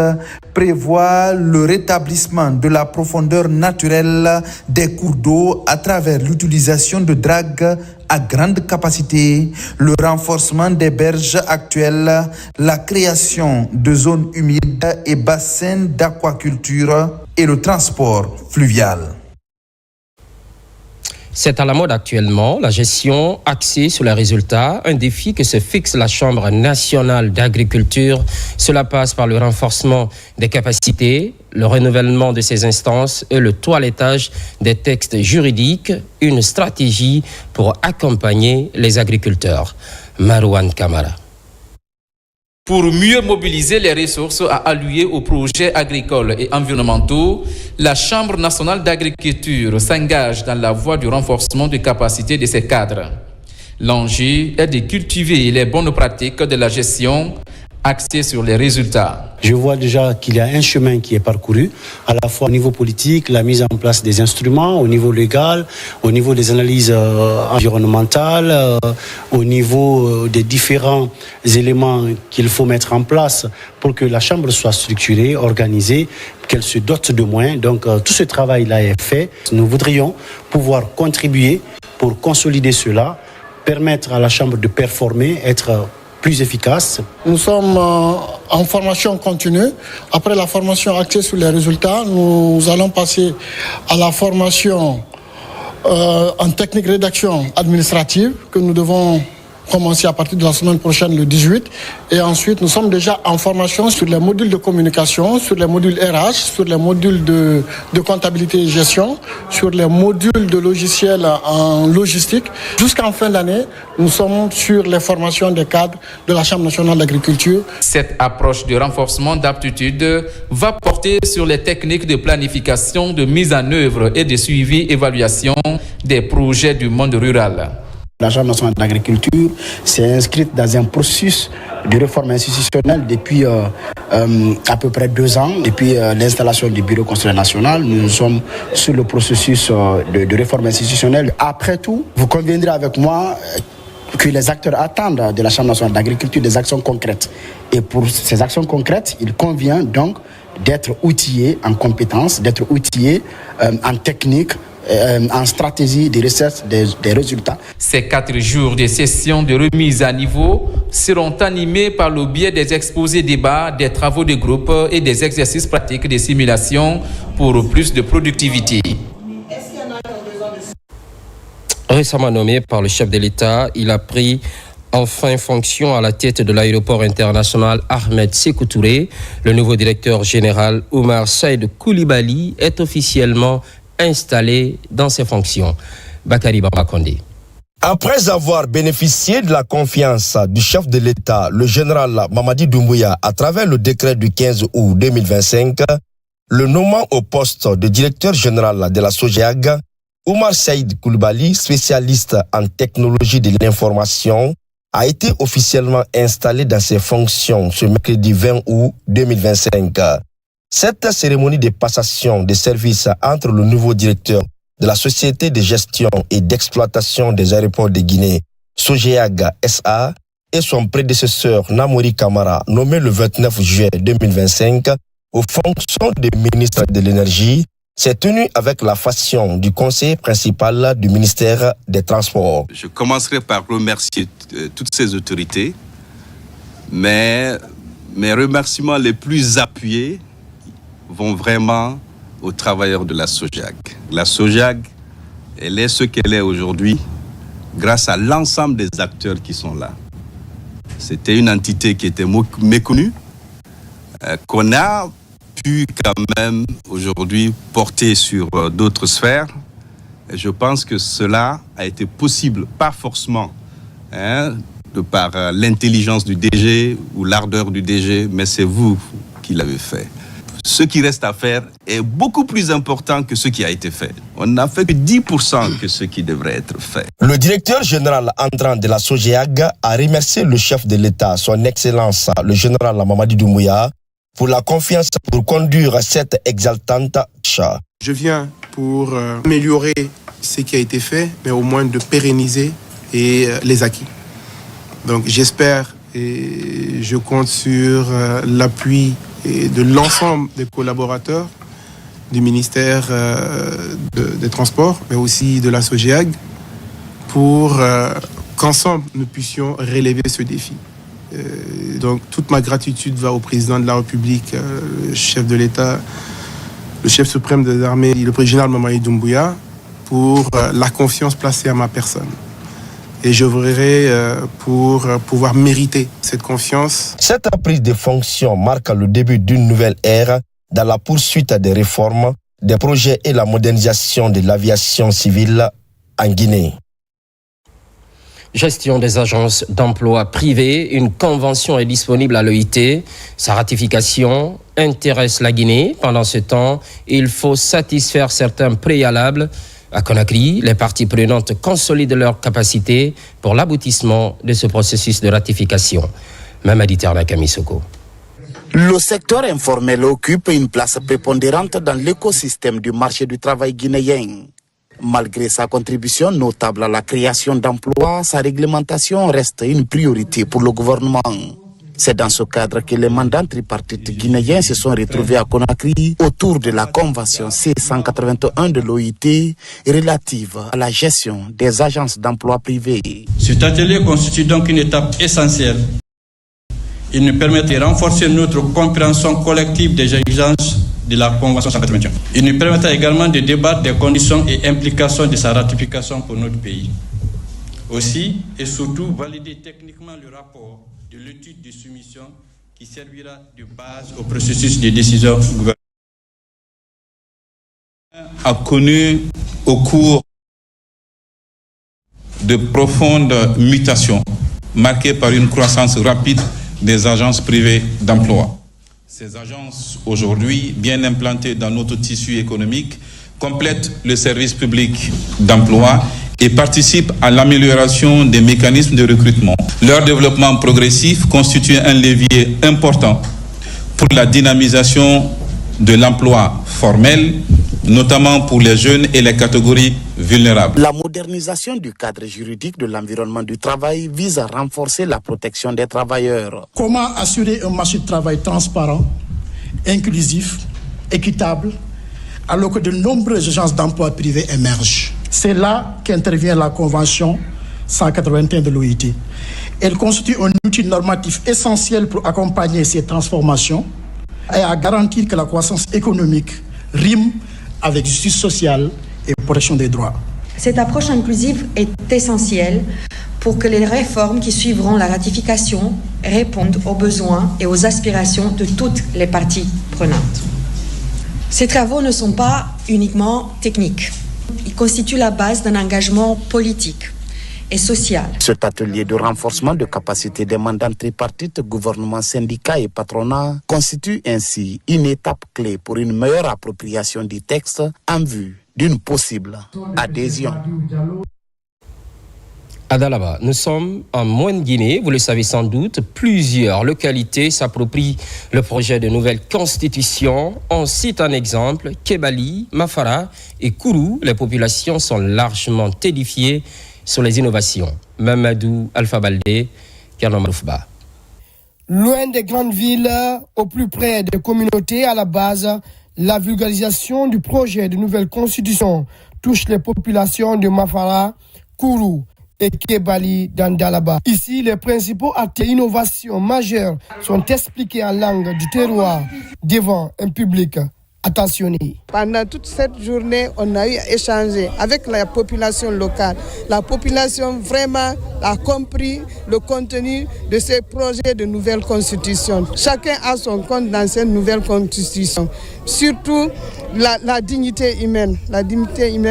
prévoit le rétablissement de la profondeur naturelle des cours d'eau à travers l'utilisation de dragues à grande capacité, le renforcement des berges actuelles, la création de zones humides et bassins d'aquaculture et le transport fluvial. C'est à la mode actuellement, la gestion axée sur les résultats, un défi que se fixe la Chambre nationale d'agriculture. Cela passe par le renforcement des capacités, le renouvellement de ces instances et le toilettage des textes juridiques, une stratégie pour accompagner les agriculteurs. Marouane Kamara. Pour mieux mobiliser les ressources à allouer aux projets agricoles et environnementaux, la Chambre nationale d'agriculture s'engage dans la voie du renforcement des capacités de ses cadres. L'enjeu est de cultiver les bonnes pratiques de la gestion axée sur les résultats. Je vois déjà qu'il y a un chemin qui est parcouru, à la fois au niveau politique, la mise en place des instruments, au niveau légal, au niveau des analyses environnementales, au niveau des différents éléments qu'il faut mettre en place pour que la Chambre soit structurée, organisée, qu'elle se dote de moyens. Donc tout ce travail-là est fait. Nous voudrions pouvoir contribuer pour consolider cela, permettre à la Chambre de performer, être plus efficace. Nous sommes en formation continue. Après la formation axée sur les résultats, nous allons passer à la formation en technique rédaction administrative que nous devons commencer à partir de la semaine prochaine, le 18. Et ensuite, nous sommes déjà en formation sur les modules de communication, sur les modules RH, sur les modules de comptabilité et gestion, sur les modules de logiciels en logistique. Jusqu'en fin d'année, nous sommes sur les formations des cadres de la Chambre nationale d'agriculture. Cette approche de renforcement d'aptitude va porter sur les techniques de planification, de mise en œuvre et de suivi-évaluation des projets du monde rural. La Chambre nationale d'agriculture s'est inscrite dans un processus de réforme institutionnelle depuis à peu près 2 ans. Depuis l'installation du bureau consulaire national, nous sommes sur le processus de réforme institutionnelle. Après tout, vous conviendrez avec moi que les acteurs attendent de la Chambre nationale d'agriculture des actions concrètes. Et pour ces actions concrètes, il convient donc d'être outillé en compétences, d'être outillé en technique, en stratégie des recettes, des résultats. Ces 4 jours de sessions de remise à niveau seront animés par le biais des exposés débats, des travaux de groupe et des exercices pratiques de simulation pour plus de productivité. Récemment nommé par le chef de l'État, il a pris enfin fonction à la tête de l'aéroport international Ahmed Sékou Touré. Le nouveau directeur général Oumar Saïd Koulibaly est officiellement installé dans ses fonctions. Bakary Bamakonde. Après avoir bénéficié de la confiance du chef de l'État, le général Mamadi Doumbouya, à travers le décret du 15 août 2025, le nommant au poste de directeur général de la SOGEAG, Oumar Saïd Koulibaly, spécialiste en technologie de l'information, a été officiellement installé dans ses fonctions ce mercredi 20 août 2025. Cette cérémonie de passation de services entre le nouveau directeur de la Société de gestion et d'exploitation des aéroports de Guinée, SOGEAG SA, et son prédécesseur Namori Kamara, nommé le 29 juillet 2025 aux fonctions de ministre de l'Énergie, s'est tenu avec la fascination du conseiller principal du ministère des Transports. Je commencerai par remercier toutes ces autorités, mais mes remerciements les plus appuyés vont vraiment aux travailleurs de la SOGEAG. La SOGEAG, elle est ce qu'elle est aujourd'hui grâce à l'ensemble des acteurs qui sont là. C'était une entité qui était méconnue, qu'on a pu quand même aujourd'hui porter sur d'autres sphères. Et je pense que cela a été possible, pas forcément de par l'intelligence du DG ou l'ardeur du DG, mais c'est vous qui l'avez fait. Ce qui reste à faire est beaucoup plus important que ce qui a été fait. On n'a fait que 10% que ce qui devrait être fait. Le directeur général entrant de la SOGEAG a remercié le chef de l'État, son Excellence, le général Mamadi Doumbouya, pour la confiance pour conduire cette exaltante tâche. Je viens pour améliorer ce qui a été fait, mais au moins de pérenniser les acquis. Donc j'espère et je compte sur l'appui de l'ensemble des collaborateurs du ministère des Transports, mais aussi de la SOGEAG, pour qu'ensemble nous puissions relever ce défi. Donc toute ma gratitude va au président de la République, le chef de l'État, le chef suprême des armées, le président Mamadi Doumbouya, pour la confiance placée à ma personne. Et j'œuvrerai pour pouvoir mériter cette confiance. Cette prise de fonction marque le début d'une nouvelle ère dans la poursuite des réformes, des projets et la modernisation de l'aviation civile en Guinée. Gestion des agences d'emploi privées, une convention est disponible à l'OIT. Sa ratification intéresse la Guinée. Pendant ce temps, il faut satisfaire certains préalables. À Conakry, les parties prenantes consolident leurs capacités pour l'aboutissement de ce processus de ratification. Mamadi Kamisoko. Le secteur informel occupe une place prépondérante dans l'écosystème du marché du travail guinéen. Malgré sa contribution notable à la création d'emplois, sa réglementation reste une priorité pour le gouvernement. C'est dans ce cadre que les mandats tripartites guinéens se sont retrouvés à Conakry autour de la convention C181 de l'OIT relative à la gestion des agences d'emploi privées. Cet atelier constitue donc une étape essentielle. Il nous permet de renforcer notre compréhension collective des exigences de la convention 181. Il nous permettra également de débattre des conditions et implications de sa ratification pour notre pays. Aussi et surtout valider techniquement le rapport de l'étude de soumission qui servira de base au processus de décision gouvernementale. A connu au cours de profondes mutations marquées par une croissance rapide des agences privées d'emploi. Ces agences, aujourd'hui bien implantées dans notre tissu économique, complètent le service public d'emploi et participent à l'amélioration des mécanismes de recrutement. Leur développement progressif constitue un levier important pour la dynamisation de l'emploi formel, notamment pour les jeunes et les catégories vulnérables. La modernisation du cadre juridique de l'environnement du travail vise à renforcer la protection des travailleurs. Comment assurer un marché de travail transparent, inclusif, équitable, alors que de nombreuses agences d'emploi privées émergent? C'est là qu'intervient la Convention 181 de l'OIT. Elle constitue un outil normatif essentiel pour accompagner ces transformations et à garantir que la croissance économique rime avec justice sociale et protection des droits. Cette approche inclusive est essentielle pour que les réformes qui suivront la ratification répondent aux besoins et aux aspirations de toutes les parties prenantes. Ces travaux ne sont pas uniquement techniques. Ils constituent la base d'un engagement politique et social. Cet atelier de renforcement de capacité des mandats tripartites, gouvernement, syndicats et patronat constitue ainsi une étape clé pour une meilleure appropriation du texte en vue d'une possible adhésion. À Dalaba, nous sommes en Moyenne-Guinée, vous le savez sans doute, plusieurs localités s'approprient le projet de nouvelle constitution. On cite un exemple, Kébali, Mafara et Kourou. Les populations sont largement édifiées sur les innovations. Mamadou Alpha Baldé, Kerno Maroufba. Loin des grandes villes, au plus près des communautés, à la base, la vulgarisation du projet de nouvelle constitution touche les populations de Mafara, Kourou et Kébali dans Dalaba. Ici, les principaux actes d'innovation majeures sont expliqués en langue du terroir devant un public attentionné. Pendant toute cette journée, on a eu à échanger avec la population locale. La population vraiment a compris le contenu de ces projets de nouvelle constitution. Chacun a son compte dans cette nouvelle constitution. Surtout la dignité humaine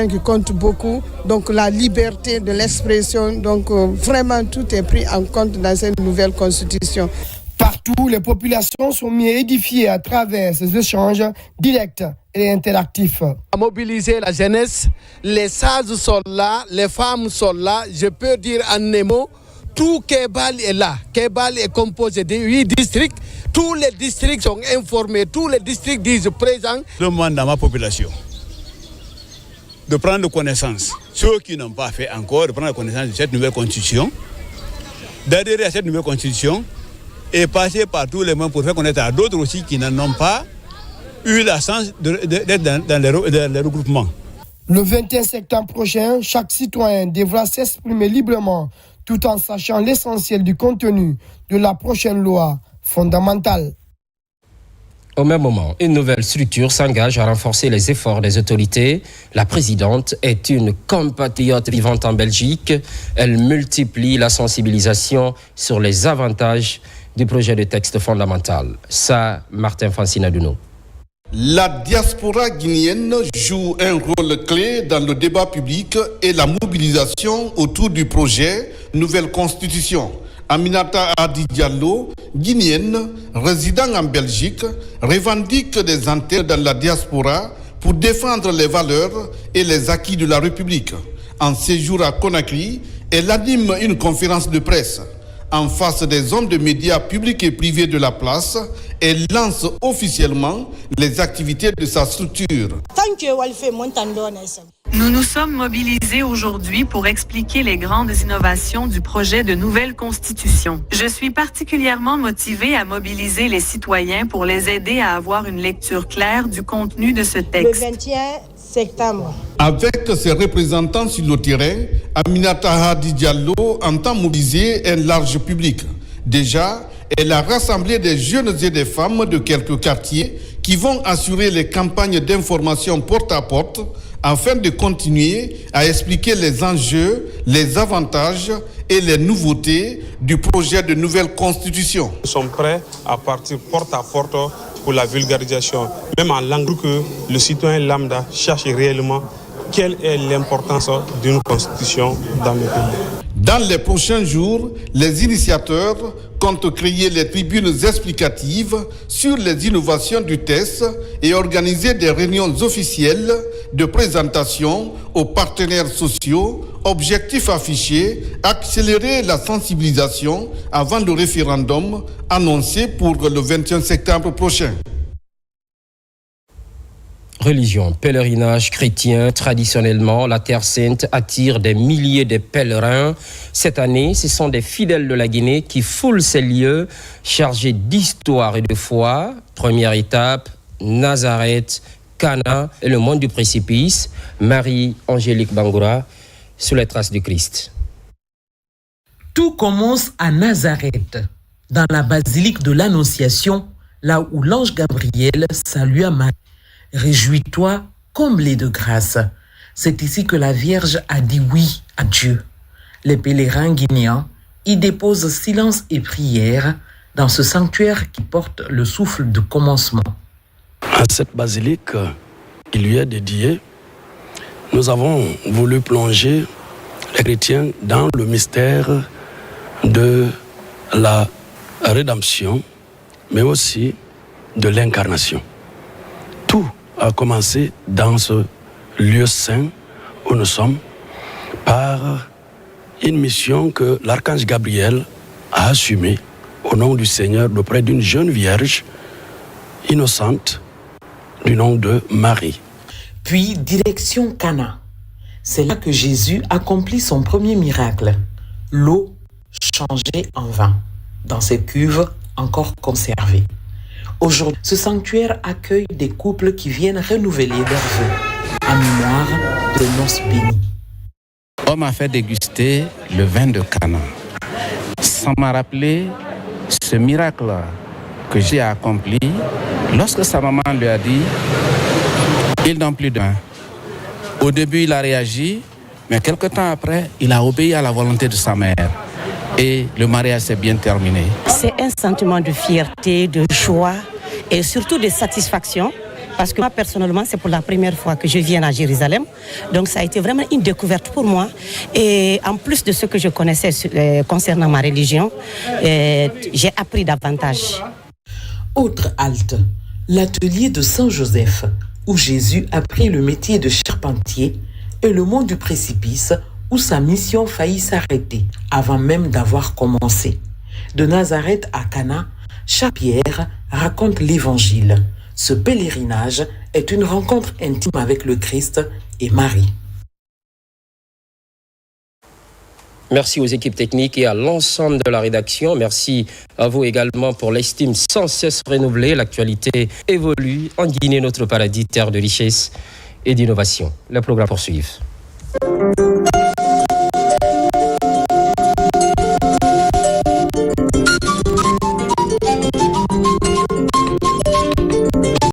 qui compte beaucoup, donc la liberté de l'expression. Donc vraiment tout est pris en compte dans cette nouvelle constitution. Partout, les populations sont mieux édifiées à travers ces échanges directs et interactifs. À mobiliser la jeunesse, les sages sont là, les femmes sont là. Je peux dire en un mot, tout Kébali est là. Kébali est composé de 8 districts. Tous les districts sont informés, tous les districts disent présents. Je demande à ma population de prendre connaissance, ceux qui n'ont pas fait encore, de prendre connaissance de cette nouvelle constitution, d'adhérer à cette nouvelle constitution, et passer par tous les moyens pour faire connaître à d'autres aussi qui n'en ont pas eu la chance d'être dans les regroupements. Le 21 septembre prochain, chaque citoyen devra s'exprimer librement tout en sachant l'essentiel du contenu de la prochaine loi fondamentale. Au même moment, une nouvelle structure s'engage à renforcer les efforts des autorités. La présidente est une compatriote vivante en Belgique. Elle multiplie la sensibilisation sur les avantages du projet de texte fondamental. Ça, Martin Francine-Aduno. La diaspora guinéenne joue un rôle clé dans le débat public et la mobilisation autour du projet Nouvelle Constitution. Aminata Hadi Diallo, guinéenne, résidant en Belgique, revendique des antennes dans la diaspora pour défendre les valeurs et les acquis de la République. En séjour à Conakry, elle anime une conférence de presse. En face des hommes de médias publics et privés de la place, elle lance officiellement les activités de sa structure. Nous nous sommes mobilisés aujourd'hui pour expliquer les grandes innovations du projet de nouvelle constitution. Je suis particulièrement motivée à mobiliser les citoyens pour les aider à avoir une lecture claire du contenu de ce texte. Le 21 septembre. Avec ses représentants sur le terrain, Aminata Hadi Diallo entend mobiliser un large public. Déjà, elle a rassemblé des jeunes et des femmes de quelques quartiers qui vont assurer les campagnes d'information porte à porte afin de continuer à expliquer les enjeux, les avantages et les nouveautés du projet de nouvelle constitution. Nous sommes prêts à partir porte à porte pour la vulgarisation, même en langue que le citoyen lambda cherche réellement quelle est l'importance d'une constitution dans le pays. Dans les prochains jours, les initiateurs comptent créer les tribunes explicatives sur les innovations du texte et organiser des réunions officielles de présentation aux partenaires sociaux. Objectif affiché, accélérer la sensibilisation avant le référendum annoncé pour le 21 septembre prochain. Religion, pèlerinage chrétien, traditionnellement, la Terre Sainte attire des milliers de pèlerins. Cette année, ce sont des fidèles de la Guinée qui foulent ces lieux chargés d'histoire et de foi. Première étape, Nazareth, Cana et le monde du précipice. Marie-Angélique Bangoura, sur les traces du Christ. Tout commence à Nazareth, dans la basilique de l'Annonciation, là où l'ange Gabriel salua Marie. Réjouis-toi, comblé de grâce. C'est ici que la Vierge a dit oui à Dieu. Les pèlerins guinéens y déposent silence et prière dans ce sanctuaire qui porte le souffle de commencement. À cette basilique qui lui est dédiée, nous avons voulu plonger les chrétiens dans le mystère de la rédemption, mais aussi de l'incarnation. Tout a commencé dans ce lieu saint où nous sommes par une mission que l'archange Gabriel a assumée au nom du Seigneur auprès d'une jeune vierge innocente du nom de Marie. Puis direction Cana. C'est là que Jésus accomplit son premier miracle, l'eau changée en vin, dans cette cuve encore conservée. Aujourd'hui, ce sanctuaire accueille des couples qui viennent renouveler leurs vœux en mémoire de noces bénies. On m'a fait déguster le vin de Cana. Ça m'a rappelé ce miracle que j'ai accompli lorsque sa maman lui a dit « Ils n'ont plus de vin ». Au début, il a réagi, mais quelque temps après, il a obéi à la volonté de sa mère. Et le mariage s'est bien terminé. C'est un sentiment de fierté, de joie et surtout de satisfaction. Parce que moi, personnellement, c'est pour la première fois que je viens à Jérusalem. Donc, ça a été vraiment une découverte pour moi. Et en plus de ce que je connaissais concernant ma religion, j'ai appris davantage. Autre halte, l'atelier de Saint-Joseph, où Jésus a pris le métier de charpentier et le mont du précipice, où sa mission faillit s'arrêter avant même d'avoir commencé. De Nazareth à Cana, chaque pierre raconte l'évangile. Ce pèlerinage est une rencontre intime avec le Christ et Marie. Merci aux équipes techniques et à l'ensemble de la rédaction. Merci à vous également pour l'estime sans cesse renouvelée. L'actualité évolue en Guinée, notre paradis, terre de richesse et d'innovation. Les programmes poursuivent.